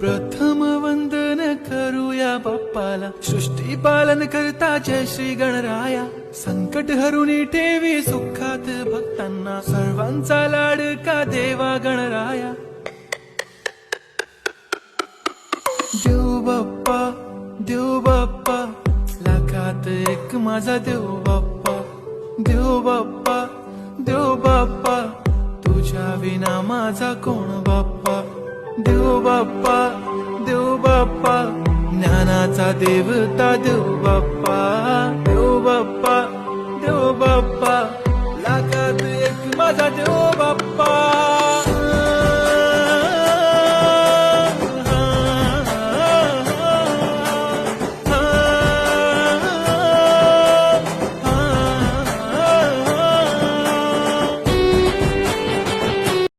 प्रथम वंदन करूया बाप्पाला, सृष्टी पालन करता जय श्री गणराया. संकट हरुनी ठेवी सुखात भक्तांना, सर्वांचा लाडका देवा गणराया. देव बाप्पा, देव बाप्पा, लाखात एक माझा देव बाप्पा. देव बाप्पा, देव बाप्पा, तुझ्या विना माझा कोण बाप्पा. देव बाप्पा, देव बाप्पा, ज्ञानाचा देवता देव बाप्पा. देव बाप्पा, देव बाप्पा, लाखात एक माझा देव